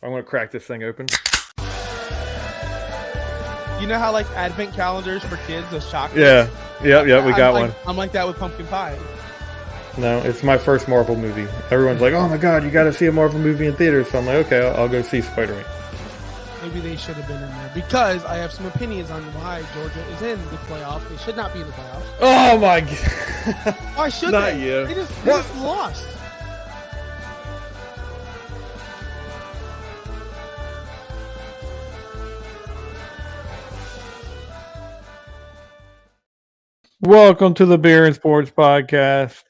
I'm gonna crack this thing open. You know how like advent calendars for kids, those chocolates? Yeah. Yep. We got one. I'm like that with pumpkin pie. No, it's my first Marvel movie. Everyone's like, "Oh my god, you got to see a Marvel movie in theaters." So I'm like, "Okay, I'll go see Spider-Man." Maybe they should have been in there because I have some opinions on why Georgia is in the playoffs. They should not be in the playoffs. Oh my god! Why should Not they? you. They just lost. Welcome to the Beer and Sports Podcast.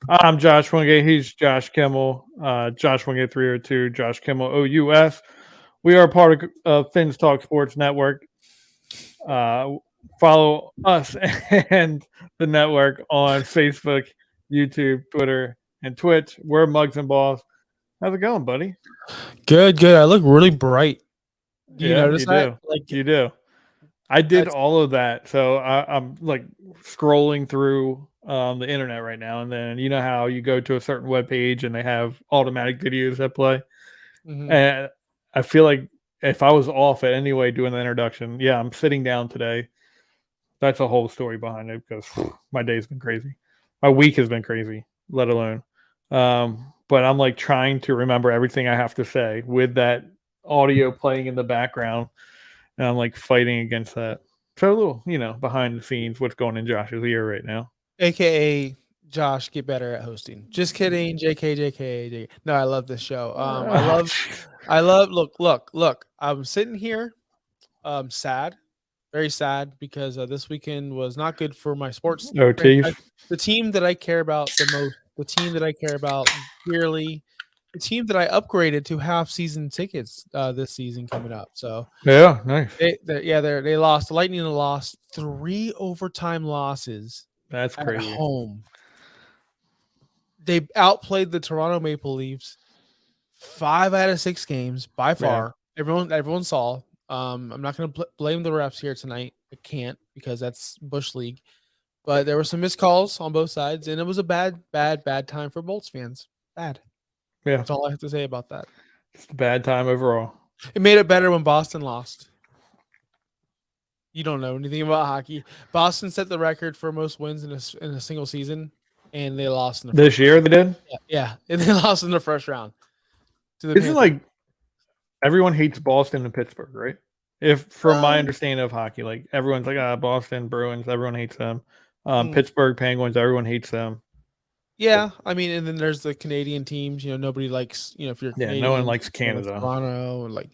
I'm Josh Wingate. He's Josh Kimmel. Josh Wingate 302. Josh Kimmel OUS. We are part of Finns Talk Sports Network. Follow us and the network on Facebook, YouTube, Twitter, and Twitch. We're Mugs and Balls. How's it going, buddy? Good. I look really bright. Do you notice you that? do. Like You do. I did all of that, so I'm like scrolling through the internet right now, and then you know how you go to a certain web page and they have automatic videos that play, and I feel like if I was off at any way doing the introduction, yeah, I'm sitting down today. That's a whole story behind it because my day's been crazy, my week has been crazy, let alone. But I'm like trying to remember everything I have to say with that audio playing in the background. And I'm like fighting against that. So a little, behind the scenes, what's going in Josh's ear right now. AKA Josh, get better at hosting. Just kidding. JK. No, I love this show. I love look. I'm sitting here sad, very sad because this weekend was not good for my sports. OT. The team that I care about the most, the team that I care about dearly, the team that I upgraded to half season tickets this season coming up. So yeah, nice. They lost. The Lightning lost 3 overtime losses. That's crazy. At home. They outplayed the Toronto Maple Leafs 5 out of 6 games by far. Yeah. Everyone saw. I'm not going to blame the refs here tonight. I can't because that's Bush League. But there were some missed calls on both sides, and it was a bad time for Bolts fans. Bad. Yeah. That's all I have to say about that. It's a bad time overall. It made it better when Boston lost. You don't know anything about hockey. Boston set the record for most wins in a single season, and they lost in the this year. They did. Yeah, and they lost in the first round. Isn't like everyone hates Boston and Pittsburgh, right? If from my understanding of hockey, like everyone's like Boston Bruins, everyone hates them. Pittsburgh Penguins, everyone hates them. Yeah, I mean, and then there's the Canadian teams. Nobody likes. If you're Canadian, no one likes Canada. Toronto, and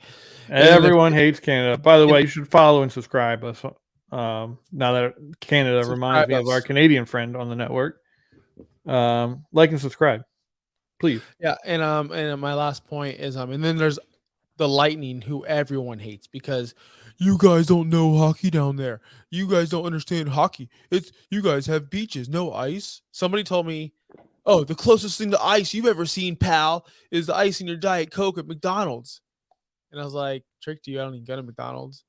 everyone hates Canada. By the way, you should follow and subscribe us. Now that Canada reminds me of our Canadian friend on the network. Like and subscribe, please. Yeah, and my last point is and then there's the Lightning, who everyone hates because you guys don't know hockey down there. You guys don't understand hockey. You guys have beaches, no ice. Somebody told me, "Oh, the closest thing to ice you've ever seen, pal, is the ice in your Diet Coke at McDonald's." And I was like, "Tricked you. I don't even go to McDonald's.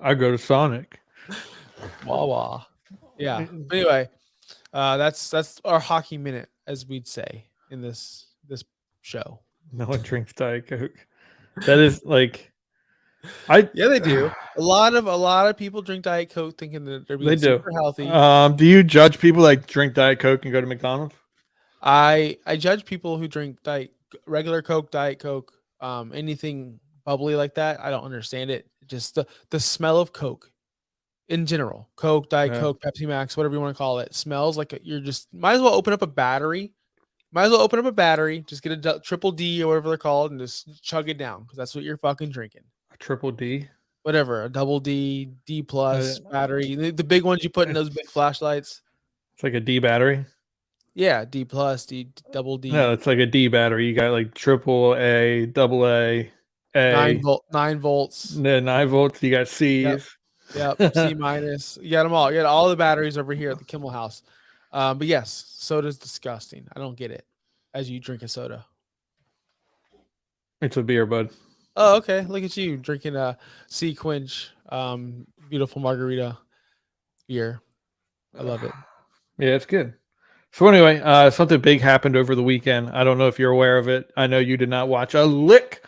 I go to Sonic." Wawa. Yeah. But anyway, that's our hockey minute, as we'd say in this show. No one drinks Diet Coke. That is like, yeah, they do. A lot of people drink Diet Coke thinking that they're being super healthy. Do you judge people that drink Diet Coke and go to McDonald's? I judge people who drink regular Coke, Diet Coke, anything bubbly like that. I don't understand it. Just the smell of Coke in general, Coke, Diet Coke, Pepsi Max, whatever you want to call it, smells like you're just might as well open up a battery. Just get a triple D or whatever they're called and just chug it down because that's what you're fucking drinking. A triple D? Whatever, a double D, D plus battery. The big ones you put in those big flashlights. It's like a D battery? Yeah, D plus, D, double D. No, it's like a D battery. You got like triple A, double A, 9 volts. Yeah, 9 volts. You got C's. Yep. C minus. You got them all. You got all the batteries over here at the Kimmel house. But yes, soda's disgusting. I don't get it. As you drink a soda. It's a beer, bud. Oh, okay. Look at you drinking a Sea Quench, beautiful margarita beer. I love it. Yeah, it's good. So anyway, something big happened over the weekend. I don't know if you're aware of it. I know you did not watch a lick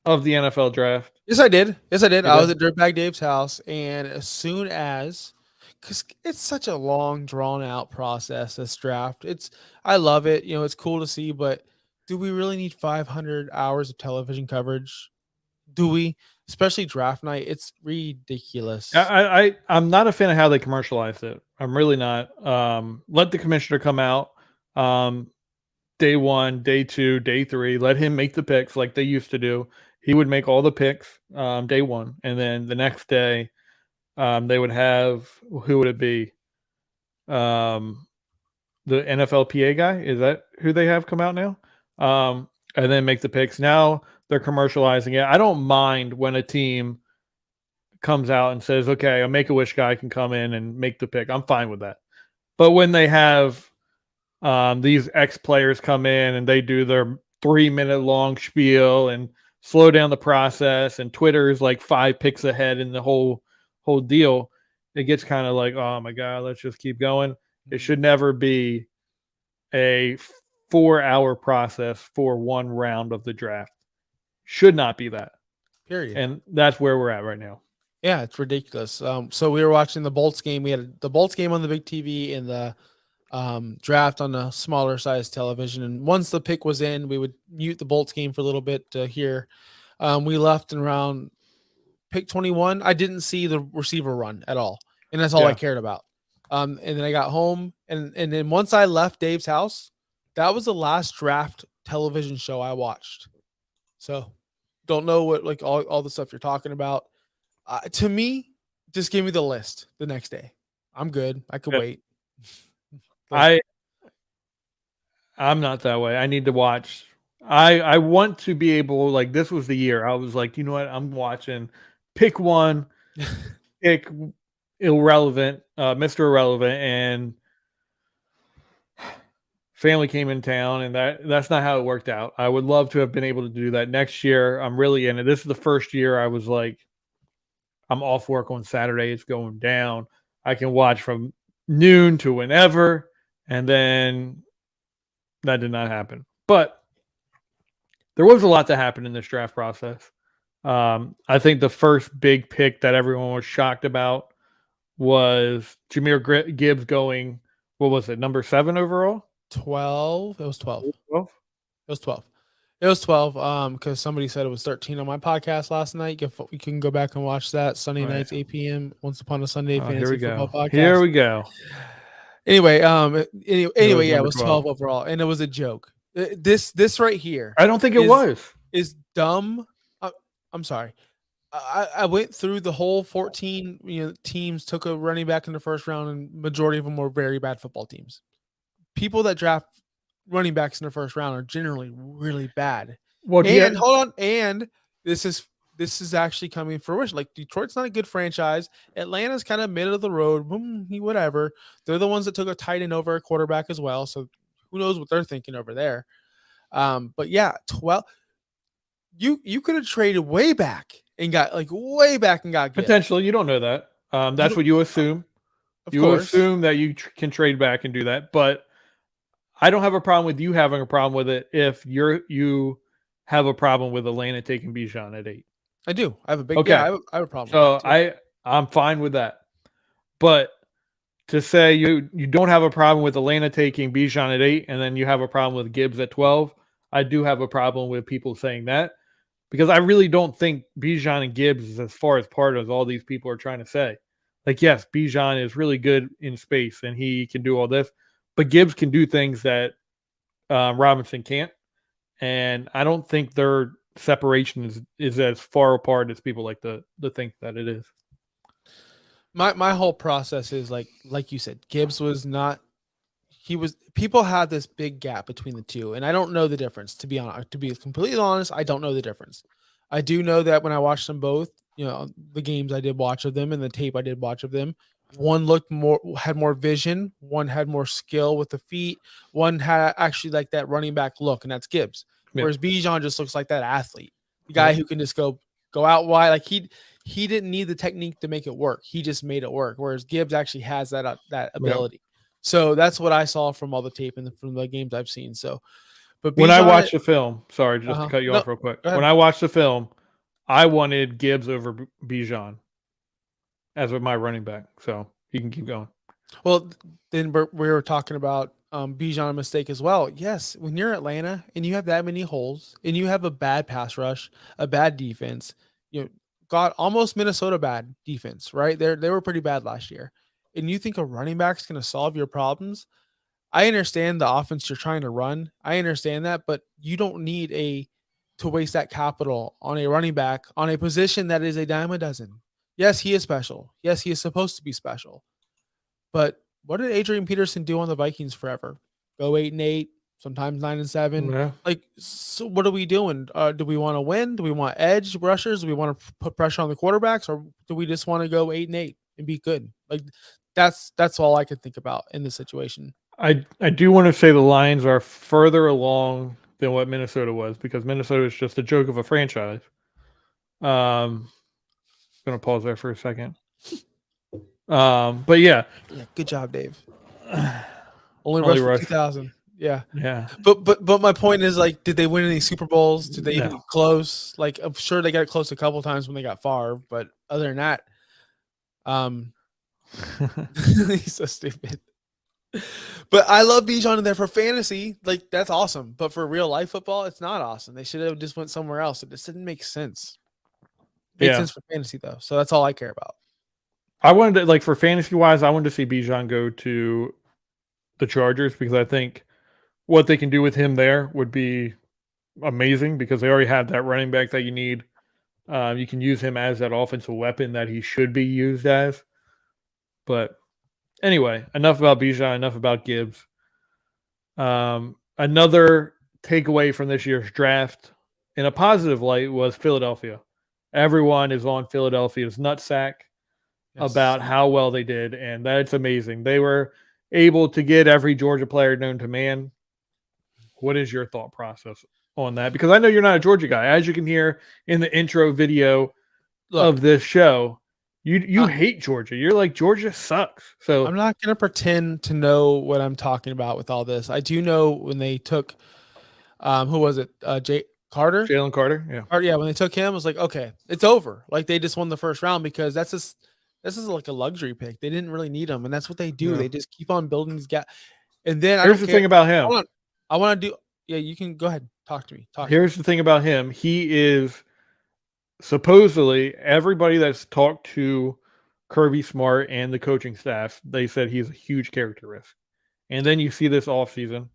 of the NFL draft. Yes, I did. Yes, I did. You I was did? at Dirtbag Dave's house, and as soon as, because it's such a long, drawn out process, this draft. I love it. You know, it's cool to see, but do we really need 500 hours of television coverage? Do we? Especially draft night. It's ridiculous. I'm not a fan of how they commercialized it. I'm really not. Let the commissioner come out. Day 1, day 2, day 3. Let him make the picks like they used to do. He would make all the picks day 1, and then the next day they would have, who would it be? The NFLPA guy. Is that who they have come out now? And then make the picks. Now they're commercializing it. I don't mind when a team comes out and says, "Okay, a Make-A-Wish guy can come in and make the pick." I'm fine with that. But when they have these ex players come in and they do their 3-minute long spiel and slow down the process, and Twitter is like 5 picks ahead in the whole deal, it gets kind of like, oh my god, let's just keep going. It should never be a 4-hour process for one round of the draft. Should not be that. Period. And that's where we're at right now. Yeah, it's ridiculous. So we were watching the Bolts game. We had the Bolts game on the big TV and the draft on a smaller size television. And once the pick was in, we would mute the Bolts game for a little bit to hear. We left in around pick 21. I didn't see the receiver run at all, and that's all I cared about. And then I got home, and then once I left Dave's house, that was the last draft television show I watched. So don't know what, like, all the stuff you're talking about. To me, just give me the list the next day. I'm good. I could wait. I'm not that way. I need to watch. I want to be able, like, this was the year I was like, you know what? I'm watching pick 1, pick irrelevant, Mr. Irrelevant, and family came in town, and that's not how it worked out. I would love to have been able to do that next year. I'm really in it. This is the first year I was like, I'm off work on Saturday. It's going down. I can watch from noon to whenever. And then that did not happen. But there was a lot that happened in this draft process. I think the first big pick that everyone was shocked about was Jahmyr Gibbs going, what was it, number 7 overall? 12. It was 12. 12? It was 12. It was 12. Because somebody said it was 13 on my podcast last night. You can go back and watch that Sunday nights, 8 p.m. Once Upon a Sunday Fantasy Football Podcast. Here we go. Anyway, yeah, it was 12 overall, and it was a joke. This right here, I don't think it was. Is dumb. I'm sorry. I went through the whole 14 teams, took a running back in the first round, and majority of them were very bad football teams. People that draft running backs in the first round are generally really bad. Well, hold on, and this is actually coming fruition. Like, Detroit's not a good franchise. Atlanta's kind of middle of the road. Whatever. They're the ones that took a tight end over a quarterback as well. So who knows what they're thinking over there. But yeah, 12. You could have traded way back and got potentially. You don't know that. That's what you assume. You assume that you can trade back and do that. But I don't have a problem with you having a problem with it if you have a problem with Atlanta taking Bijan at 8. I do. I have a big. Okay. Yeah, I have a problem. So I'm fine with that. But to say you don't have a problem with Atlanta taking Bijan at 8, and then you have a problem with Gibbs at 12, I do have a problem with people saying that, because I really don't think Bijan and Gibbs is as far apart as all these people are trying to say. Like, yes, Bijan is really good in space and he can do all this, but Gibbs can do things that Robinson can't. And I don't think their separation is as far apart as people like to think that it is. My whole process is like you said, Gibbs was not. People had this big gap between the two, and I don't know the difference. To be completely honest, I don't know the difference. I do know that when I watched them both, the games I did watch of them and the tape I did watch of them, one had more vision, one had more skill with the feet, one had actually like that running back look, and that's Gibbs. Yeah. Whereas Bijan just looks like that athlete, the guy who can just go out wide. Like he didn't need the technique to make it work. He just made it work. Whereas Gibbs actually has that ability. So that's what I saw from all the tape and from the games I've seen. So, but When I Bijan, watched the film, sorry, just to cut you no, off real quick. go When ahead. I watched the film, I wanted Gibbs over Bijan as my running back. So you can keep going. Well, then we were talking about Bijan mistake as well. Yes, when you're Atlanta and you have that many holes and you have a bad pass rush, a bad defense, you know, got almost Minnesota bad defense, right? They were pretty bad last year. And you think a running back's going to solve your problems? I understand the offense you're trying to run. I understand that, but you don't need to waste that capital on a running back on a position that is a dime a dozen. Yes, he is special. Yes, he is supposed to be special. But what did Adrian Peterson do on the Vikings forever? Go 8-8, sometimes 9-7. Yeah. Like, so what are we doing? Do we want to win? Do we want edge rushers? Do we want to put pressure on the quarterbacks, or do we just want to go 8-8 and be good? Like, that's all I could think about in this situation. I do want to say the Lions are further along than what Minnesota was, because Minnesota is just a joke of a franchise. Gonna pause there for a second. But yeah, good job, Dave. Only Only rushed for rushed. 2,000. Yeah. Yeah. But my point is, like, did they win any Super Bowls? Did they even No. get close? Like, I'm sure they got close a couple times when they got Favre, but other than that, he's so stupid. But I love Bijan in there for fantasy. Like, that's awesome. But for real life football, it's not awesome. They should have just went somewhere else. It just didn't make sense. Made sense for fantasy though. So that's all I care about. I wanted to, like, for fantasy wise, I wanted to see Bijan go to the Chargers, because I think what they can do with him there would be amazing, because they already have that running back that you need. You can use him as that offensive weapon that he should be used as. But anyway, enough about Bijan, enough about Gibbs. Another takeaway from this year's draft, in a positive light, was Philadelphia. Everyone is on Philadelphia's nutsack about how well they did, and that's amazing. They were able to get every Georgia player known to man. What is your thought process on that? Because I know you're not a Georgia guy. As you can hear in the intro video of this show, you hate Georgia. You're like, Georgia sucks. So I'm not going to pretend to know what I'm talking about with all this. I do know when they took, who was it? Jalen Carter. Yeah. Yeah. When they took him, I was like, okay, it's over. Like, they just won the first round, because this is like a luxury pick. They didn't really need him, and that's what they do. Yeah. They just keep on building these gaps. And then here's the thing about him. I want to do. Yeah, you can go ahead. Talk to me. Here's the thing about him. He is supposedly, everybody that's talked to Kirby Smart and the coaching staff, they said he's a huge character risk. And then you see this offseason.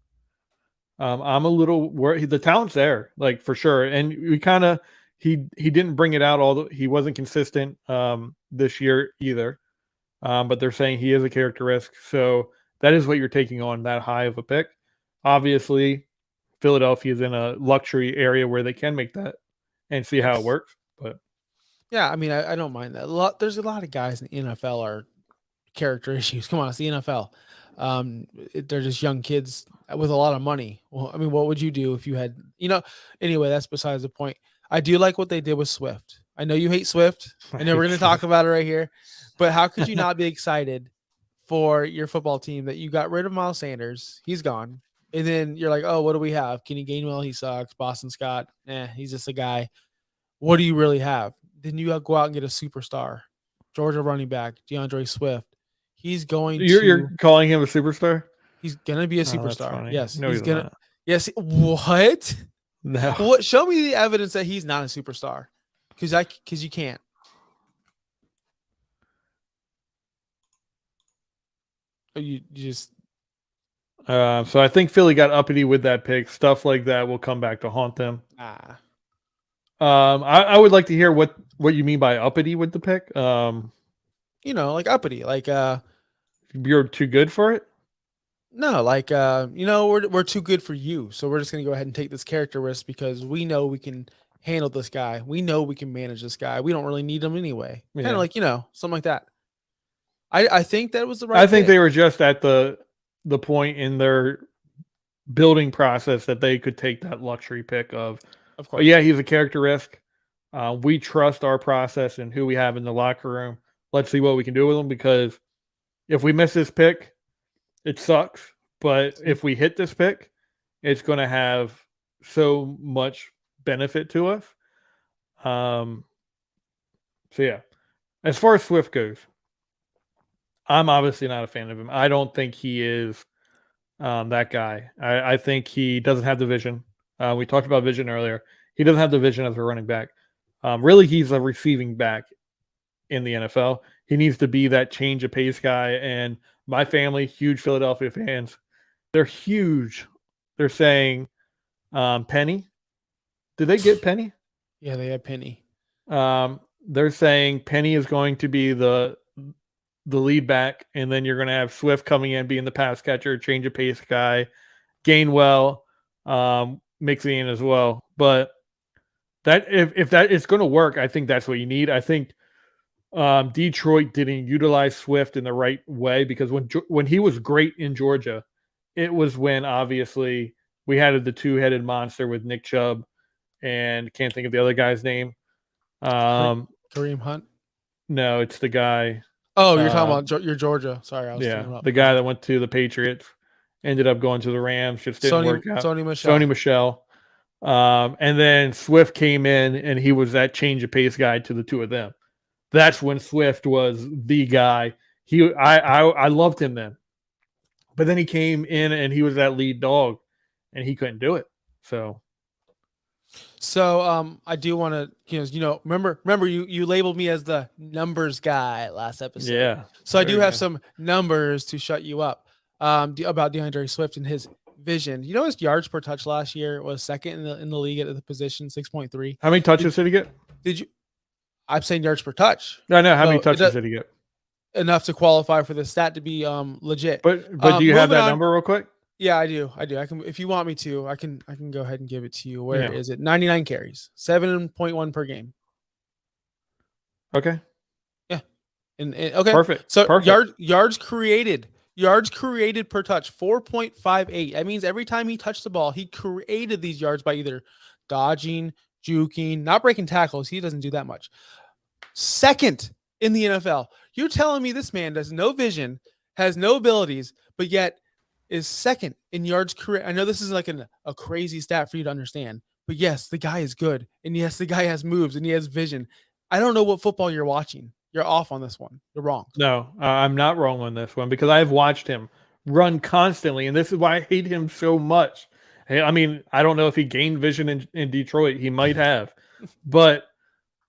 I'm a little worried. The talent's there, like, for sure. And we kind of he didn't bring it out. He wasn't consistent this year either. But they're saying he is a character risk. So that is what you're taking on that high of a pick. Obviously, Philadelphia is in a luxury area where they can make that and see how it works. But yeah, I mean, I don't mind that. There's a lot of guys in the NFL are character issues. Come on, it's the NFL. They're just young kids with a lot of money. Well, I mean, what would you do if you had, anyway, that's besides the point. I do like what they did with Swift. I know you hate Swift. I know we're going to talk about it right here, but how could you not be excited for your football team that you got rid of Miles Sanders? He's gone. And then you're like, oh, what do we have? Kenny Gainwell, he sucks. Boston Scott, he's just a guy. What do you really have? Then you go out and get a superstar. Georgia running back, DeAndre Swift. He's going You're calling him a superstar? He's going to be a superstar. Yes. No, he's going to. Yes. What? No. What? Show me the evidence that he's not a superstar. Because you can't. You just. So I think Philly got uppity with that pick. Stuff like that will come back to haunt them. I would like to hear what you mean by uppity with the pick. Like uppity, like you're too good for it. No, like we're too good for you, so we're just gonna go ahead and take this character risk because we know we can handle this guy. We know we can manage this guy. We don't really need him anyway. Yeah. Kind of like something like that. I think that was the right. I think they were just at the point in their building process that they could take that luxury pick of course. Yeah, he's a character risk. We trust our process and who we have in the locker room. Let's see what we can do with him, because if we miss this pick, It sucks, but if we hit this pick, it's going to have so much benefit to us. Um, so yeah, as far as Swift goes, I'm obviously not a fan of him. I don't think he is that guy. I think he doesn't have the vision. We talked about vision earlier. He doesn't have the vision as a running back. Really, he's a receiving back in the NFL. He needs to be that change of pace guy. And my family, huge Philadelphia fans, they're huge. They're saying Penny. Did they get Penny? Yeah, they had Penny. They're saying Penny is going to be the lead back, and then you're going to have Swift coming in, being the pass catcher, change of pace guy, Gainwell mixing in as well. But that if that is going to work, I think that's what you need. I think Detroit didn't utilize Swift in the right way, because when he was great in Georgia, it was when obviously we had the two-headed monster with Nick Chubb, and can't think of the other guy's name. Kareem Hunt? No, it's the guy. Oh, you're talking about your Georgia. Sorry, I was thinking about the guy that went to the Patriots, ended up going to the Rams, just didn't work out. Sony Michel. And then Swift came in, and he was that change of pace guy to the two of them. That's when Swift was the guy. I loved him then. But then he came in and he was that lead dog, and he couldn't do it. So I do want to, remember you labeled me as the numbers guy last episode. Yeah. So I do have some numbers to shut you up about DeAndre Swift and his vision. You know, his yards per touch last year was second in the league at the position, 6.3. How many touches did he get? I'm saying yards per touch. No, how many touches did he get? Enough to qualify for the stat to be legit. But do you have that number real quick? Yeah, I do. I can, if you want me to, I can go ahead and give it to you. Where is it? 99 carries, 7.1 per game. Okay. Yeah. And okay. Perfect. So Perfect. yards created per touch, 4.58. That means every time he touched the ball, he created these yards by either dodging, juking, not breaking tackles. He doesn't do that much. Second in the NFL. You're telling me this man has no vision, has no abilities, but yet is second in yards career. I know this is like a crazy stat for you to understand, but yes, the guy is good. And yes, the guy has moves and he has vision. I don't know what football you're watching. You're off on this one. You're wrong. No, I'm not wrong on this one, because I've watched him run constantly, and this is why I hate him so much. I mean, I don't know if he gained vision in Detroit. He might have. But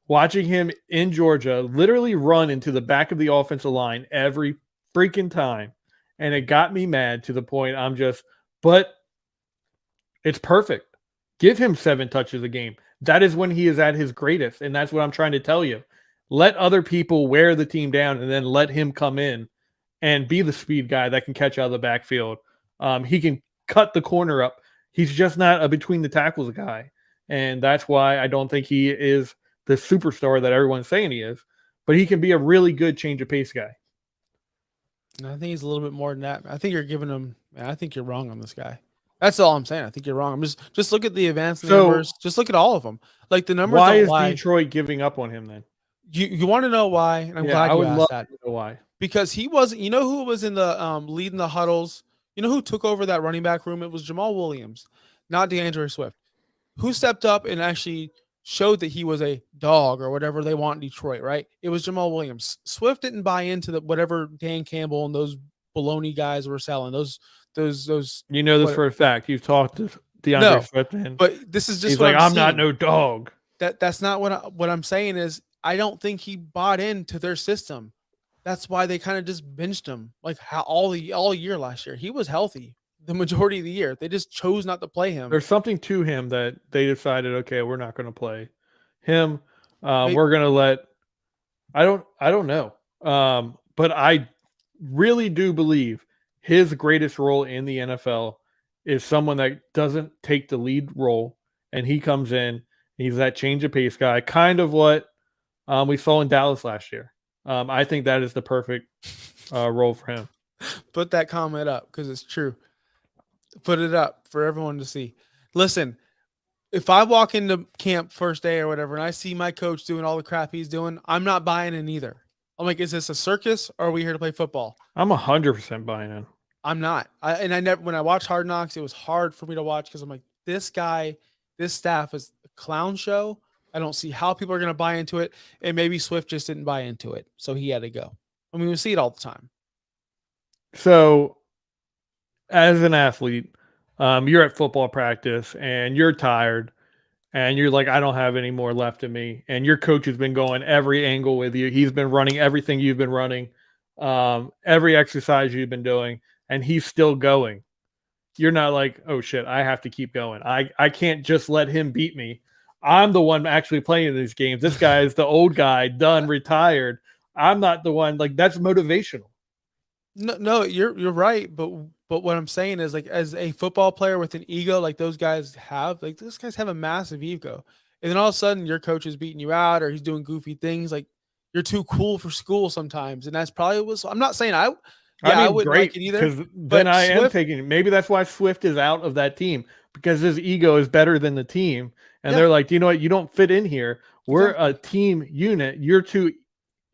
watching him in Georgia literally run into the back of the offensive line every freaking time, and it got me mad to the point but it's perfect. Give him 7 touches a game. That is when he is at his greatest, and that's what I'm trying to tell you. Let other people wear the team down, and then let him come in and be the speed guy that can catch out of the backfield. He can cut the corner up. He's just not a between the tackles guy, and that's why I don't think he is the superstar that everyone's saying he is, but he can be a really good change of pace guy. I think he's a little bit more than that. I think you're giving him. I think you're wrong on this guy. That's all I'm saying. I think you're wrong. I'm just look at the advanced numbers. Just look at all of them. Like the numbers. Why is Detroit giving up on him then? You want to know why? And I'm glad you asked that. To know why. Because he wasn't. You know who was in the leading the huddles? You know who took over that running back room? It was Jamal Williams, not DeAndre Swift. Who stepped up and actually showed that he was a dog or whatever they want in Detroit, right? It was Jamal Williams. Swift didn't buy into whatever Dan Campbell and those baloney guys were selling. Those. You know this for a fact. You've talked to DeAndre Swift, and but this is just he's like, I'm not no dog. That's not what I'm saying. Is I don't think he bought into their system. That's why they kind of just benched him like all year last year. He was healthy the majority of the year. They just chose not to play him. There's something to him that they decided, okay, we're not going to play him. We're going to let. I don't know. But I really do believe his greatest role in the NFL is someone that doesn't take the lead role, and he comes in. He's that change of pace guy, kind of what we saw in Dallas last year. I think that is the perfect role for him. Put that comment up because it's true. Put it up for everyone to see. Listen, if I walk into camp first day or whatever, and I see my coach doing all the crap he's doing, I'm not buying in either. I'm like, is this a circus or are we here to play football? I'm 100% buying in. I'm not. I never, when I watched Hard Knocks, it was hard for me to watch because I'm like, this guy, this staff is a clown show. I don't see how people are going to buy into it. And maybe Swift just didn't buy into it. So he had to go. I mean, we see it all the time. So, as an athlete, you're at football practice and you're tired and you're like, I don't have any more left in me. And your coach has been going every angle with you. He's been running everything you've been running, every exercise you've been doing, and he's still going. You're not like, oh shit, I have to keep going. I can't just let him beat me. I'm the one actually playing these games. This guy is the old guy, done, retired. I'm not the one. Like, that's motivational. No, you're right, but what I'm saying is, like, as a football player with an ego like those guys have, like, those guys have a massive ego, and then all of a sudden your coach is beating you out or he's doing goofy things, like you're too cool for school sometimes, and that's probably what I'm not saying I wouldn't Great, like it either. because then But I am Swift, taking it. Maybe that's why Swift is out of that team, because his ego is better than the team. And Yeah. they're like, you know what? You don't fit in here. We're Exactly. a team unit. You're too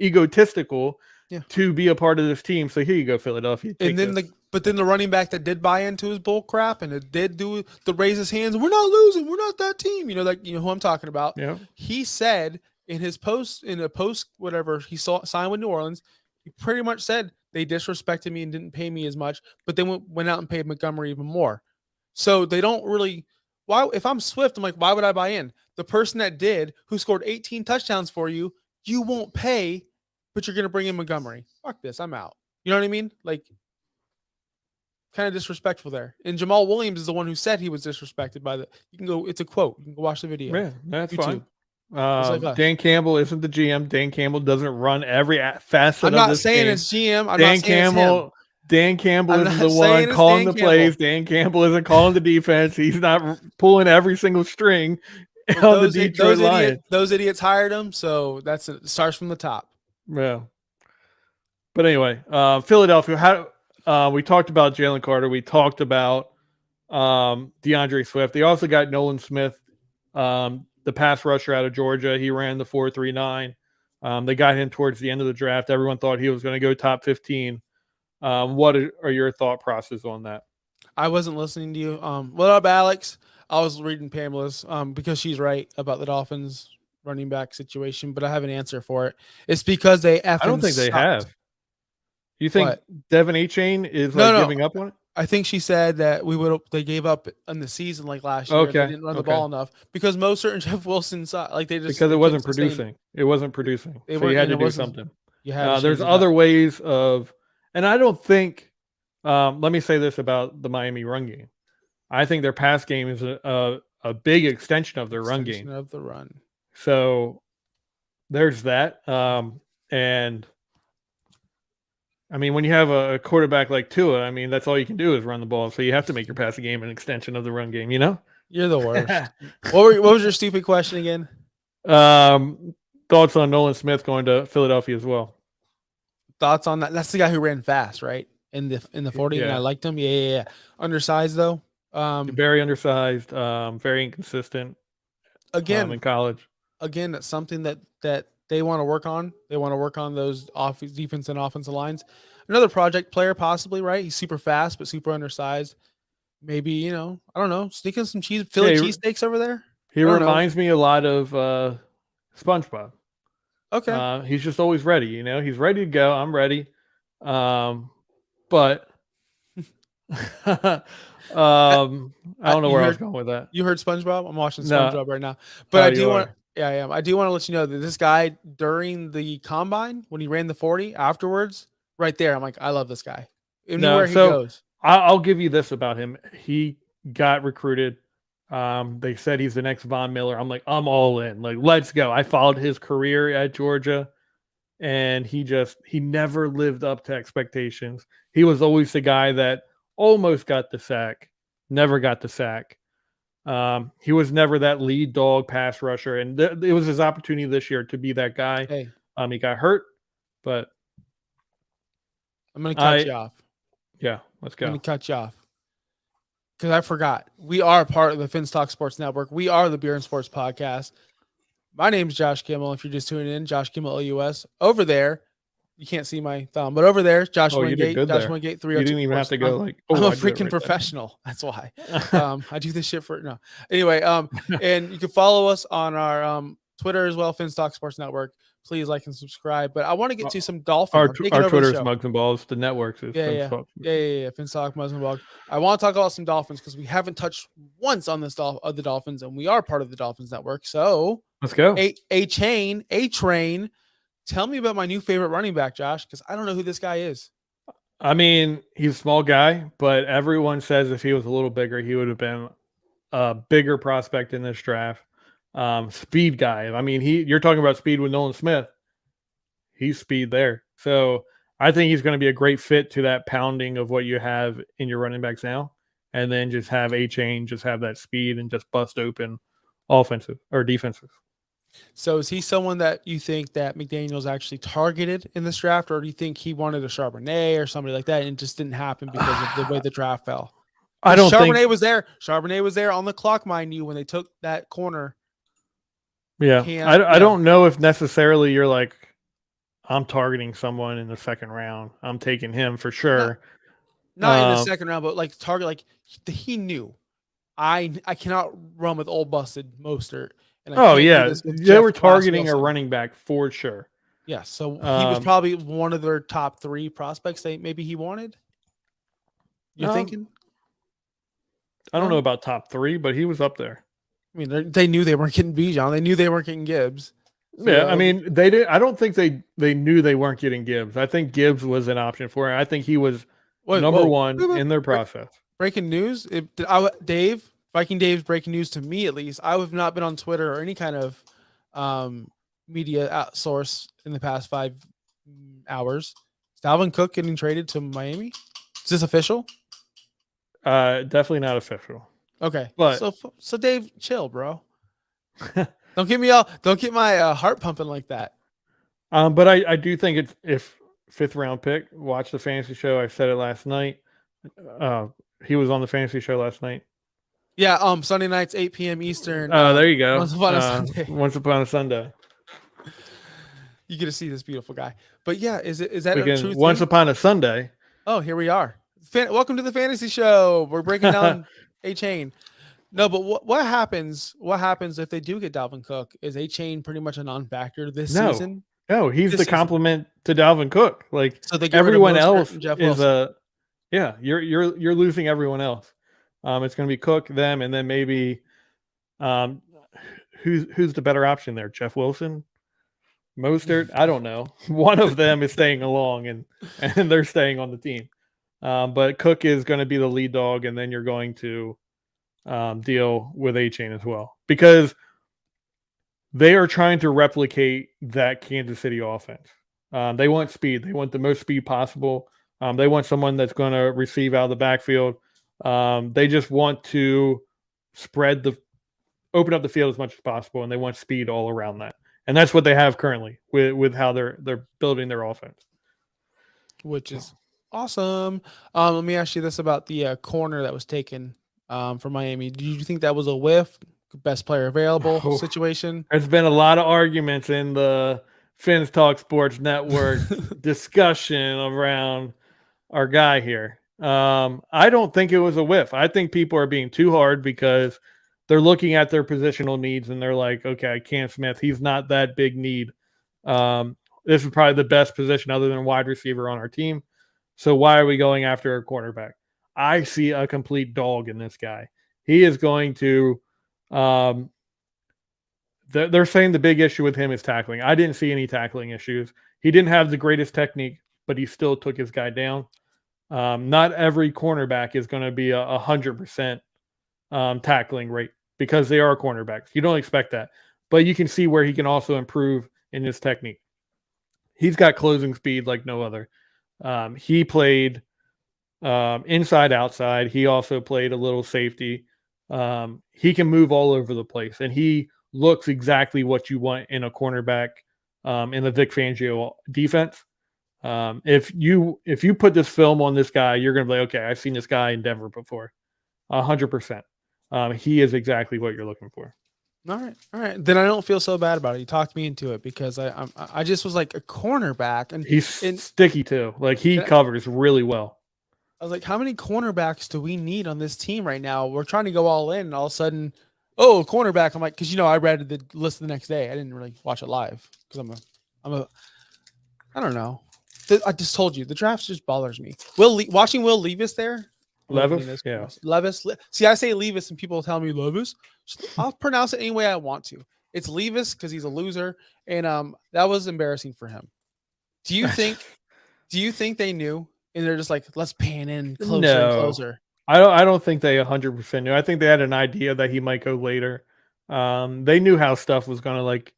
egotistical Yeah. to be a part of this team. So here you go, Philadelphia. Take And then this. but then the running back that did buy into his bull crap and it did do the raise his hands, we're not losing, we're not that team. You know, like, you know who I'm talking about. Yeah. He said in his post, in a post, whatever he saw signed with New Orleans, he pretty much said they disrespected me and didn't pay me as much, but then went out and paid Montgomery even more. So they don't really. Why? If I'm Swift, I'm like, why would I buy in? The person that did, who scored 18 touchdowns for you, you won't pay, but you're going to bring in Montgomery. Fuck this, I'm out. You know what I mean? Like, kind of disrespectful there. And Jamal Williams is the one who said he was disrespected by the. You can go. It's a quote. You can go watch the video. Yeah, that's YouTube. fine. Dan Campbell isn't the GM. Dan Campbell doesn't run every facet I'm of not this saying game. it's GM. I'm Dan not saying it's him. Dan Campbell I'm isn't not the saying one it's calling Dan the plays. Campbell. Dan Campbell isn't calling the defense. He's not pulling every single string on the Detroit Lions. Those idiots hired him, so it starts from the top. Yeah. But anyway, Philadelphia. We talked about Jalen Carter. We talked about DeAndre Swift. They also got Nolan Smith, the pass rusher out of Georgia. He ran the 4.39. They got him towards the end of the draft. Everyone thought he was going to go top 15. What are your thought process on that? I wasn't listening to you. What up, Alex? I was reading Pamela's because she's right about the Dolphins running back situation, but I have an answer for it. It's because they effing I don't think they have. You think Devin Achane is giving up on it? I think she said that they gave up in the season like last year. Okay. They didn't run the ball enough because Mo certain Jeff Wilson because it wasn't producing. It wasn't producing. So you had to do something. There's other ways of, and I don't think. Let me say this about the Miami run game. I think their pass game is a big extension of their run game. Of the run. So there's that. And I mean, when you have a quarterback like Tua, I mean, that's all you can do is run the ball. So you have to make your passing game an extension of the run game, you know? You're the worst. What was your stupid question again? Thoughts on Nolan Smith going to Philadelphia as well? Thoughts on that? That's the guy who ran fast, right? In the 40, yeah. And I liked him. Yeah. Undersized though. Very undersized, very inconsistent. Again, in college. Again, that's something that they want to work on. They want to work on those defense and offensive lines. Another project player, possibly, right? He's super fast, but super undersized. Maybe, I don't know, sneaking some Philly cheesesteaks over there. He reminds me a lot of SpongeBob. Okay. He's just always ready, He's ready to go. I'm ready. But I don't know where I was going with that. You heard SpongeBob? I'm watching SpongeBob right now. But I do want to let you know that this guy, during the combine, when he ran the 40 afterwards, right there, I'm like, I love this guy. Anywhere he goes. I'll give you this about him. He got recruited. They said he's the next Von Miller. I'm like, I'm all in. Like, let's go. I followed his career at Georgia, and he never lived up to expectations. He was always the guy that almost got the sack, never got the sack. He was never that lead dog pass rusher, and it was his opportunity this year to be that guy. Hey. He got hurt, but I'm going to cut you off. Yeah, let's go. I'm going to cut you off because I forgot. We are part of the Finstock Sports Network. We are the Beer and Sports Podcast. My name is Josh Kimmel. If you're just tuning in, Josh Kimmel LUS. Over there, You can't see my thumb, but over there, Josh Oh, you did Wingate. good Josh there. Wingate, You 302. didn't even have to I'm, go like, I'm oh, a I did it freaking right professional. That's why. there. I do this shit for no. Anyway, and you can follow us on our Twitter as well, Finstock Sports Network. Please like and subscribe. But I want to get to some Dolphins. I'm taking Our over the Twitter's show. Mugs and Balls. The networks is Yeah. Finstock, Muslim. I want to talk about some Dolphins because we haven't touched once on this of the Dolphins, and we are part of the Dolphins network. So let's go. A train. Tell me about my new favorite running back, Josh, because I don't know who this guy is. I mean, he's a small guy, but everyone says if he was a little bigger, he would have been a bigger prospect in this draft. Speed guy. I mean, you're talking about speed with Nolan Smith. He's speed there. So I think he's going to be a great fit to that pounding of what you have in your running backs now. And then just have A-Chain, just have that speed and just bust open offensive or defenses. So is he someone that you think that McDaniels actually targeted in this draft, or do you think he wanted a Charbonnet or somebody like that and it just didn't happen because of the way the draft fell? I don't Charbonnet think was there. Charbonnet was there on the clock, mind you, when they took that corner. Yeah. I don't know if necessarily you're like, I'm targeting someone in the second round. I'm taking him for sure. Not in the second round, but like target, like he knew I cannot run with old busted Mostert. And they were targeting a running back for sure. Yeah, so he was probably one of their top 3 prospects maybe he wanted. You're thinking? I don't know about top 3, but he was up there. I mean, they knew they weren't getting Bijan. They knew they weren't getting Gibbs. So, yeah, I mean, they did. I don't think they knew they weren't getting Gibbs. I think Gibbs was an option for him. I think he was number one in their process. Breaking news, Viking Dave's breaking news to me at least. I have not been on Twitter or any kind of media source in the past 5 hours. Is Dalvin Cook getting traded to Miami? Is this official? Definitely not official. Okay, but so Dave, chill, bro. Don't get my heart pumping like that. But I do think it's if 5th round pick. Watch the fantasy show. I said it last night. He was on the fantasy show last night. Yeah, Sunday nights, 8 p.m. Eastern. There you go. Once upon a Sunday. Once upon a Sunday. You get to see this beautiful guy. But yeah, is that a true Once thing? upon a Sunday. Oh, here we are. Welcome to the fantasy show. We're breaking down A-Chain. No, but what happens? What happens if they do get Dalvin Cook? Is A-Chain pretty much a non-factor this season? No, he's the complement to Dalvin Cook. Like, so everyone else is you're losing everyone else. It's going to be Cook, them, and then maybe who's the better option there? Jeff Wilson, Mostert? I don't know. One of them is staying along, and they're staying on the team. But Cook is going to be the lead dog, and then you're going to deal with A-Chain as well, because they are trying to replicate that Kansas City offense. They want speed. They want the most speed possible. They want someone that's going to receive out of the backfield. They just want to open up the field as much as possible, and they want speed all around that. And that's what they have currently with how they're building their offense, which is awesome. Let me ask you this about the corner that was taken from Miami. Do you think that was a whiff? Best player available situation? There's been a lot of arguments in the Finstock Sports Network discussion around our guy here. I don't think it was a whiff. I think people are being too hard because they're looking at their positional needs and they're like, okay, Cam Smith, he's not that big need. This is probably the best position other than wide receiver on our team. So why are we going after a cornerback? I see a complete dog in this guy. He is going to they're saying the big issue with him is tackling. I didn't see any tackling issues. He didn't have the greatest technique, but he still took his guy down. Not every cornerback is going to be 100% tackling rate because they are cornerbacks. You don't expect that. But you can see where he can also improve in his technique. He's got closing speed like no other. He played inside, outside. He also played a little safety. He can move all over the place, and he looks exactly what you want in a cornerback in the Vic Fangio defense. If you put this film on this guy, you're going to be like, okay, I've seen this guy in Denver before. 100%. He is exactly what you're looking for. All right. Then I don't feel so bad about it. You talked me into it because I just was like a cornerback, He's and sticky too. Like he and covers really well. I was like, how many cornerbacks do we need on this team right now? We're trying to go all in, and all of a sudden, oh, cornerback. I'm like, because I read the list the next day. I didn't really watch it live because I don't know. I just told you the draft just bothers me. Watching Will Levis there. Levis, yeah. Levis. See, I say Levis, and people tell me Levis. I'll pronounce it any way I want to. It's Levis because he's a loser, and that was embarrassing for him. Do you think? Do you think they knew, and they're just like, let's pan in closer and No, closer? I don't think they 100% knew. I think they had an idea that he might go later. They knew how stuff was gonna like.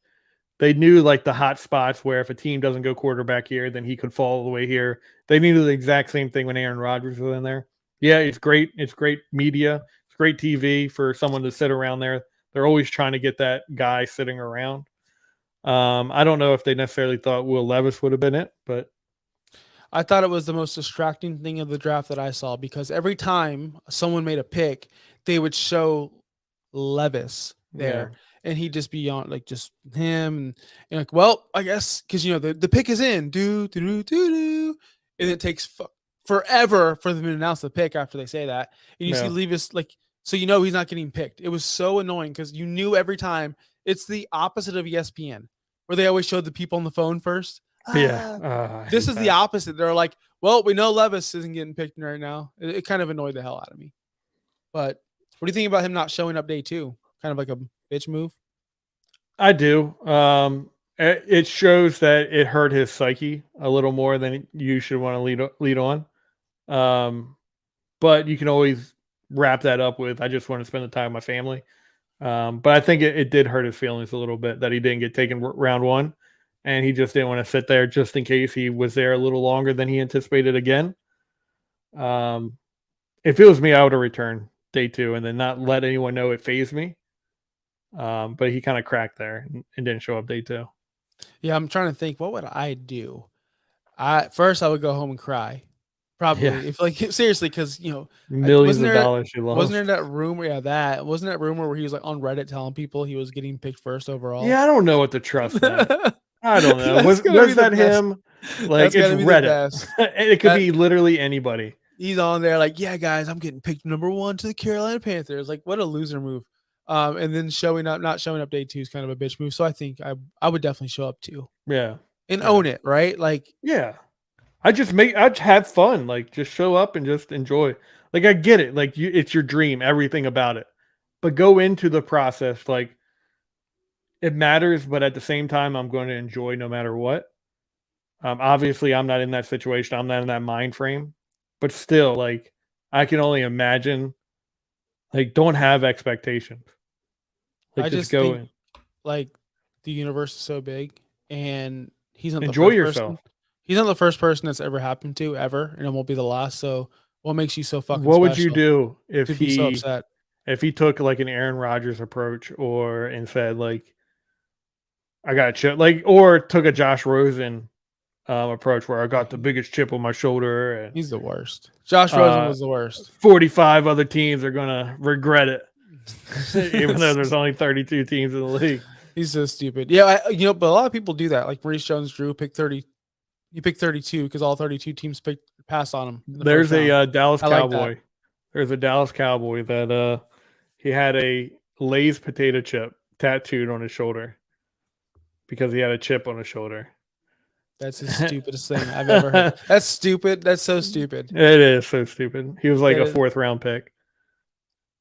They knew like the hot spots where if a team doesn't go quarterback here, then he could fall all the way here. They knew the exact same thing when Aaron Rodgers was in there. Yeah, it's great. It's great media. It's great TV for someone to sit around there. They're always trying to get that guy sitting around. I don't know if they necessarily thought Will Levis would have been it, but I thought it was the most distracting thing of the draft that I saw because every time someone made a pick, they would show Levis yeah, there, and he'd just be on like just him, and like, well, I guess because the pick is in, do, and it takes forever for them to announce the pick after they say that, and you see yeah, Levis like, so he's not getting picked. It was so annoying because you knew every time. It's the opposite of ESPN, where they always showed the people on the phone first. yeah. I This hate is the that. opposite. They're like, well, we know Levis isn't getting picked right now. It kind of annoyed the hell out of me. But what do you think about him not showing up day 2? Kind of like a bitch move. I do. It shows that it hurt his psyche a little more than you should want to lead on. Um, but you can always wrap that up with, I just want to spend the time with my family. But I think it did hurt his feelings a little bit that he didn't get taken round one, and he just didn't want to sit there just in case he was there a little longer than he anticipated again. Um, if it was me, I would have returned day 2 and then not let anyone know it phased me. But he kind of cracked there and didn't show up day 2. Yeah, I'm trying to think. What would I do? I would go home and cry. Yeah, Probably if like seriously, because millions wasn't of there dollars you wasn't there lost. that rumor? Yeah, that wasn't that rumor where he was like on Reddit telling people he was getting picked first overall. Yeah, I don't know what to trust then. I don't know. That's gonna be Was the that best. him? Like That's it's gotta be the Reddit. best. It could That be literally anybody. he's on there like, yeah, guys, I'm getting picked number 1 to the Carolina Panthers. Like, what a loser move. And then not showing up day 2 is kind of a bitch move. So I think I would definitely show up too Yeah. and Yeah. own it, right? Like, Yeah. I just have fun. Like just show up and just enjoy. Like I get it. Like it's your dream, everything about it. But go into the process like it matters, but at the same time I'm going to enjoy no matter what. Obviously I'm not in that situation. I'm not in that mind frame. But still like I can only imagine like don't have expectations. Like I just just go think in. like the universe is so big, and he's not the Enjoy first person. yourself. He's not the first person that's ever happened to ever, and it won't be the last. So, what makes you so fucking What would you special do to be so upset? if he took like an Aaron Rodgers approach or and said like I got a chip like or took a Josh Rosen approach where I got the biggest chip on my shoulder and He's the worst. Josh Rosen uh, was the worst. 45 other teams are gonna regret it, even though there's only 32 teams in the league. He's so stupid. Yeah, but a lot of people do that. Like Maurice Jones-Drew picked 30. He picked 32 because all 32 teams passed on him in the first There's round. a Dallas I like that. Cowboy. There's a Dallas Cowboy that he had a Lay's potato chip tattooed on his shoulder because he had a chip on his shoulder. That's the stupidest thing I've ever heard. That's stupid. That's so stupid. It is so stupid. He was like It a is. 4th round pick.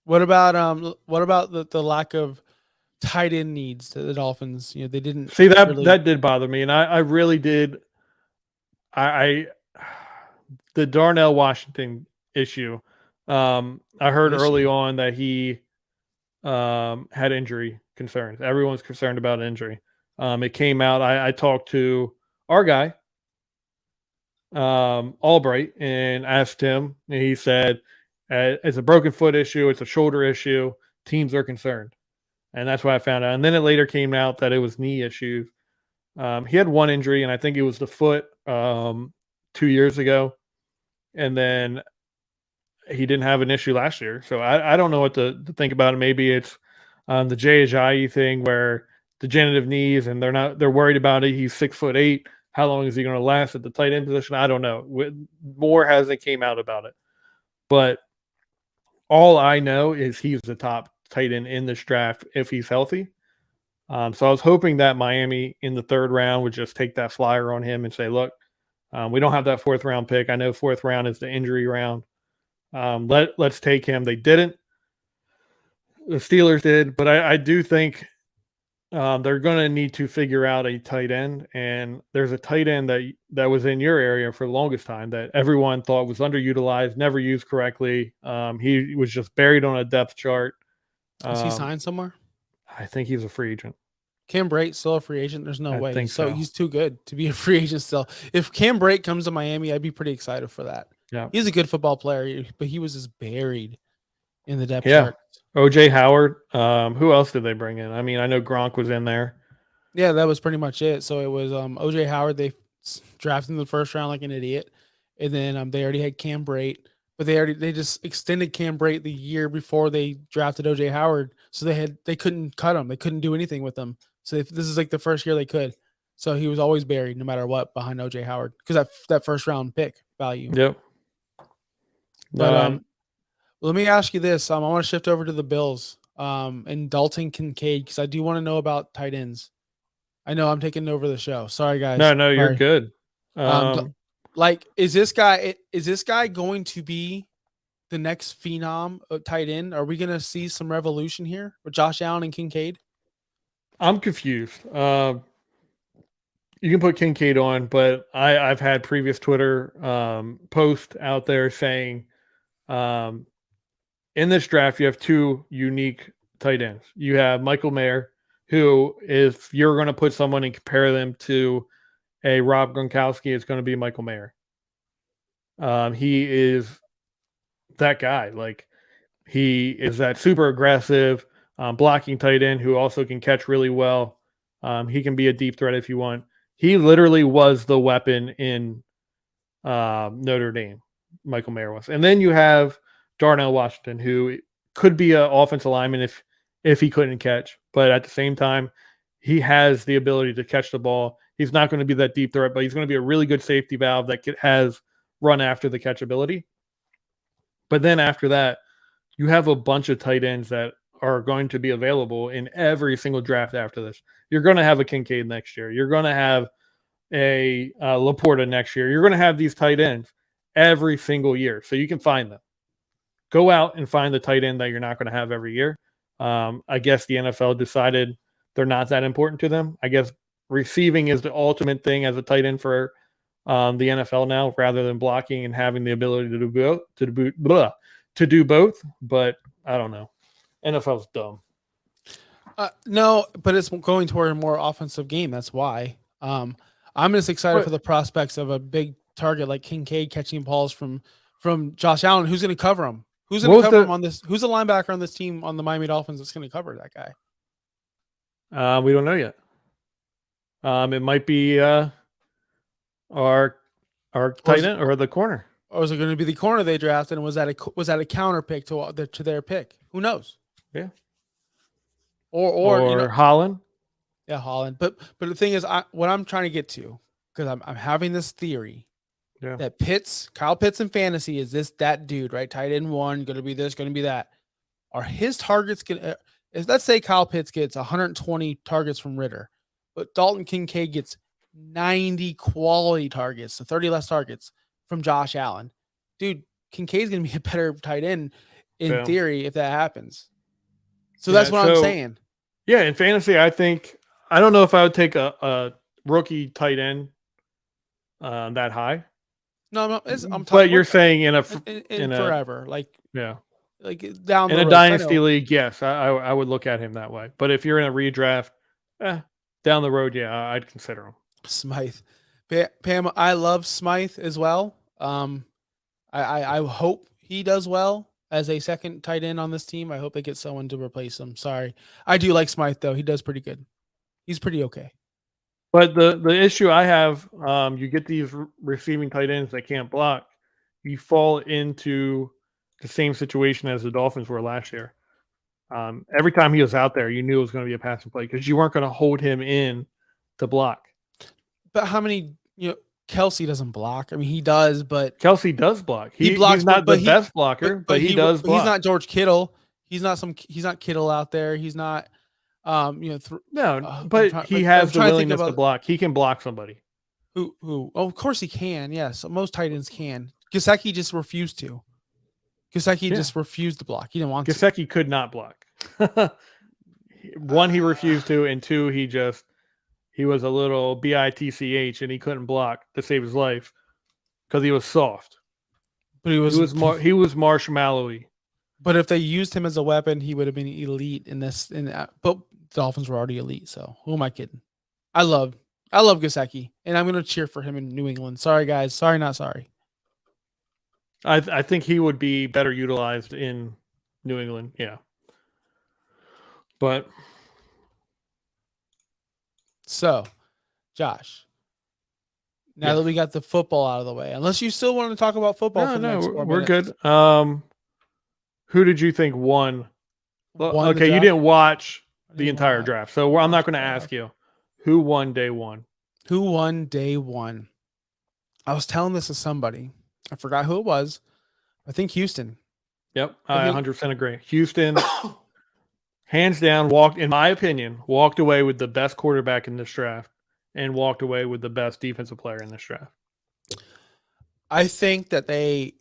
What about the lack of tight end needs that the Dolphins? They didn't See that really. that did bother me, and I really did. I the Darnell Washington issue. I heard early Issue. on that he had injury concerns. Everyone's concerned about injury. It came out. I talked to our guy, Albright, and asked him, and he said, "It's a broken foot issue. It's a shoulder issue. Teams are concerned." And that's what I found out. And then it later came out that it was knee issues. He had one injury, and I think it was the foot 2 years ago. And then he didn't have an issue last year. So I don't know what to think about it. Maybe it's The Jay Ajayi thing where degenerative knees and they're worried about it. He's 6'8". How long is he going to last at the tight end position? I don't know. More hasn't came out about it, but all I know is he's the top tight end in this draft if he's healthy. So I was hoping that Miami in the 3rd round would just take that flyer on him and say, look, we don't have that 4th round pick. I know 4th round is the injury round. Let's take him. They didn't. The Steelers did, but I do think they're going to need to figure out a tight end. And there's a tight end that was in your area for the longest time that everyone thought was underutilized, never used correctly. He was just buried on a depth chart. Is he signed somewhere? I think he's a free agent. Cam Brate still a free agent? There's no way. Think so. He's too good to be a free agent still. If Cam Brate comes to Miami, I'd be pretty excited for that. Yeah, he's a good football player, but he was just buried in the depth chart. OJ Howard. Who else did they bring in? I mean, I know Gronk was in there. Yeah, that was pretty much it. So it was OJ Howard. They drafted in the 1st round like an idiot, and then they already had Cam Brate, but they just extended Cam Brate the year before they drafted OJ Howard. So they couldn't cut him. They couldn't do anything with him. So this is like the first year they could. So he was always buried no matter what behind OJ Howard because that 1st round pick value. Yep. But let me ask you this. I want to shift over to the Bills and Dalton Kincaid because I do want to know about tight ends. I know I'm taking over the show. Sorry, guys. No, you're good. Is this guy going to be the next phenom tight end? Are we going to see some revolution here with Josh Allen and Kincaid? I'm confused. You can put Kincaid on, but I've had previous Twitter posts out there saying in this draft, you have 2 unique tight ends. You have Michael Mayer, who, if you're going to put someone and compare them to a Rob Gronkowski, it's going to be Michael Mayer. He is that guy. Like, he is that super aggressive blocking tight end who also can catch really well. He can be a deep threat if you want. He literally was the weapon in Notre Dame. Michael Mayer was. And then you have Darnell Washington, who could be an offensive lineman if he couldn't catch. But at the same time, he has the ability to catch the ball. He's not going to be that deep threat, but he's going to be a really good safety valve that has run after the catch ability. But then after that, you have a bunch of tight ends that are going to be available in every single draft after this. You're going to have a Kincaid next year. You're going to have a Laporta next year. You're going to have these tight ends every single year. So you can find them. Go out and find the tight end that you're not going to have every year. I guess the NFL decided they're not that important to them. I guess receiving is the ultimate thing as a tight end for the NFL now, rather than blocking and having the ability to do both. But I don't know. NFL's dumb. No, but it's going toward a more offensive game. That's why. I'm just excited for the prospects of a big target like Kincaid catching balls from Josh Allen. Who's going to cover him? Who's going to cover him on this? Who's the linebacker on this team on the Miami Dolphins that's going to cover that guy? We don't know yet. It might be our tight end or the corner. Or is it going to be the corner they drafted? And was that a counter pick to their pick? Who knows? Yeah. Or Holland. Yeah, Holland. But the thing is, what I'm trying to get to, because I'm having this theory that Kyle Pitts in fantasy is that dude, right? Tight end 1, going to be this, going to be that. Are his targets going to, let's say Kyle Pitts gets 120 targets from Ritter, but Dalton Kincaid gets 90 quality targets, so 30 less targets from Josh Allen. Dude, Kincaid's going to be a better tight end in theory if that happens. So that's what I'm saying. Yeah, in fantasy, I don't know if I would take a rookie tight end that high. No, I'm talking. But you're saying in forever, like down the in road. A dynasty league, yes, I would look at him that way. But if you're in a redraft, down the road, yeah, I'd consider him. Smythe, Pam, I love Smythe as well. I hope he does well as a second tight end on this team. I hope they get someone to replace him. Sorry, I do like Smythe though. He does pretty good. He's pretty okay. But the issue I have, you get these receiving tight ends that can't block. You fall into the same situation as the Dolphins were last year. Every time he was out there, you knew it was going to be a passing play because you weren't going to hold him in to block. But how many, Kelsey doesn't block. I mean, he does, but Kelsey does block. he blocks, he's not the best blocker, but he does block. He's not George Kittle. He's not Kittle out there. He's not, no, but he has the willingness to block. He can block somebody. Who? Oh, of course he can. Yes, most tight ends can. Gesicki just refused to. Just refused to block. He didn't want to. Gesicki could not block. One, he refused to, and two, he was a little bitch and he couldn't block to save his life because he was soft. But he was marshmallowy. But if they used him as a weapon, he would have been elite in this. But the Dolphins were already elite, so who am I kidding? I love Gesicki, and I'm going to cheer for him in New England. Sorry, guys. Sorry, not sorry. I think he would be better utilized in New England. Yeah. But so, Josh, now that we got the football out of the way, unless you still want to talk about football for the next 4 we're minutes. Good. Who did you think won? Well, okay, you didn't watch the entire draft, so I'm not going to ask you who won day one. Who won day one? I was telling this to somebody. I forgot who it was. I think Houston. Yep, I 100% agree. Houston, hands down, in my opinion, walked away with the best quarterback in this draft and walked away with the best defensive player in this draft. I think that they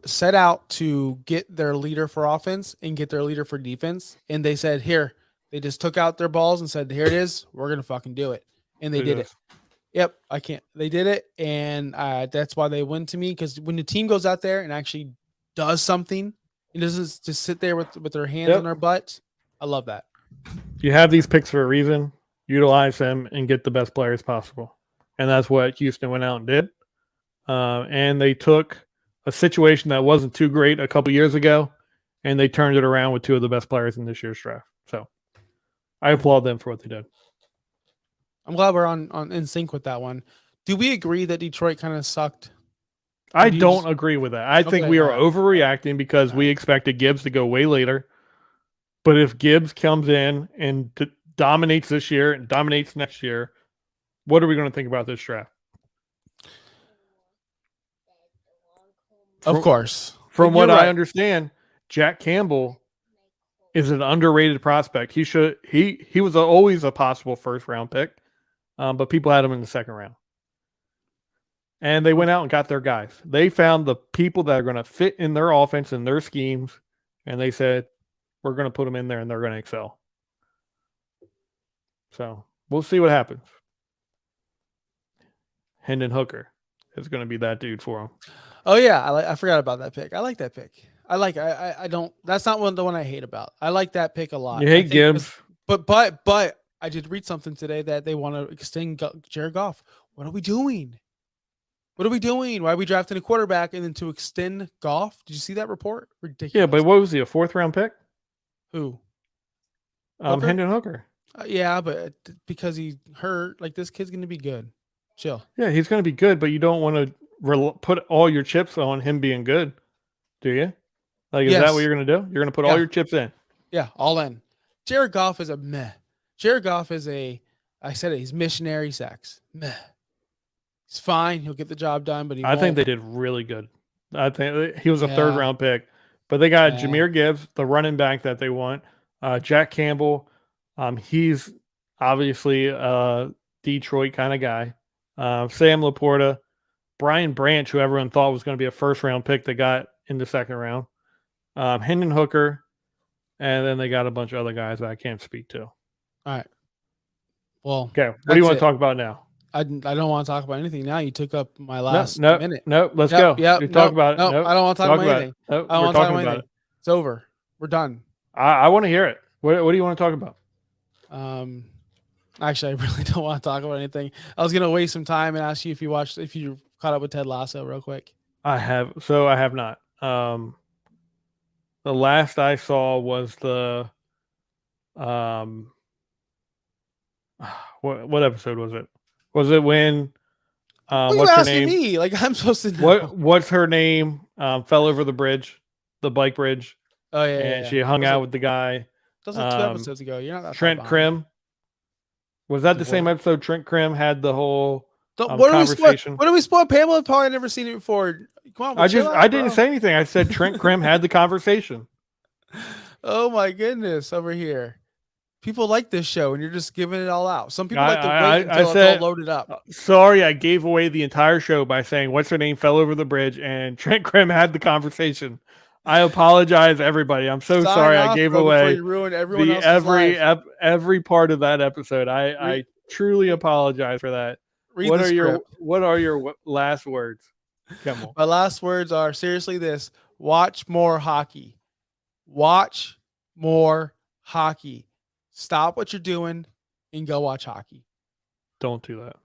set out to get their leader for offense and get their leader for defense, and they said, here, they just took out their balls and said, here it is, we're going to fucking do it. And they did it. Yep, they did it, and that's why they win to me, because when the team goes out there and actually does something, it doesn't just sit there with their hands on their butts. I love that. You have these picks for a reason. Utilize them and get the best players possible. And that's what Houston went out and did. And they took a situation that wasn't too great a couple years ago, and they turned it around with two of the best players in this year's draft. So I applaud them for what they did. I'm glad we're on in sync with that one. Do we agree that Detroit kind of sucked? I don't agree with that. I think we are overreacting because we expected Gibbs to go way later. But if Gibbs comes in and dominates this year and dominates next year, what are we going to think about this draft? Of course. From what I understand, Jack Campbell is an underrated prospect. He was always a possible first round pick, but people had him in the second round. And they went out and got their guys. They found the people that are going to fit in their offense and their schemes, and they said, we're going to put them in there and they're going to excel. So we'll see what happens. Hendon Hooker is going to be that dude for him. Oh yeah, I forgot about that pick. I like that pick. I don't. That's not the one I hate about. I like that pick a lot. You hate Gibbs, but I did read something today that they want to extend Jared Goff. What are we doing? Why are we drafting a quarterback and then to extend Goff? Did you see that report? Ridiculous. Yeah, but what was he, a 4th round pick? Who? Hendon Hooker. Yeah, but because he hurt, like this kid's going to be good. Chill. Yeah, he's going to be good, but you don't want to put all your chips on him being good, do you? Like, is that what you're going to do? You're going to put all your chips in? Yeah, all in. Jared Goff is a meh. Jared Goff is I said it, he's missionary sex. Meh. He's fine. He'll get the job done, but I think they did really good. I think he was a 3rd round pick, but they got Jahmyr Gibbs, the running back that they want. Jack Campbell. He's obviously a Detroit kind of guy. Sam Laporta, Brian Branch, who everyone thought was going to be a 1st round pick, they got in the 2nd round. Hendon Hooker, and then they got a bunch of other guys that I can't speak to. All right. Well, okay. What do you want to talk about now? I don't want to talk about anything now. You took up my last minute. No, let's go. Yeah, talk about it. No, I don't want to talk about anything. I don't want to talk about anything. It's over. We're done. I want to hear it. What do you want to talk about? Actually, I really don't want to talk about anything. I was gonna waste some time and ask you if you caught up with Ted Lasso real quick. I have not. The last I saw was the what episode was it? Was it when what's her name? Me? Like I'm supposed to know. What's her name? Fell over the bridge, the bike bridge. Oh yeah. And she hung out with the guy. That was like 2 episodes ago. You're not that Trent far behind. Krim. Was that The the same what? episode Trent Krim had the whole What are we spoiling? conversation? What are we spoiling? Pamela probably never seen it before. Come on, chill out, I didn't bro. say anything. I said Trent Krim had the conversation. Oh my goodness, over here. People like this show, and you're just giving it all out. Some people like to wait I until said, it's all loaded up. Sorry, I gave away the entire show by saying what's her name fell over the bridge, and Trent Krim had the conversation. I apologize, everybody. I'm so Sign sorry. off, I gave bro, before away you ruin everyone else's every part of that episode. I Read- truly apologize for that. Read What the are script. your last words, Kimmel? My last words are seriously this: watch more hockey. Watch more hockey. Stop what you're doing and go watch hockey. Don't do that.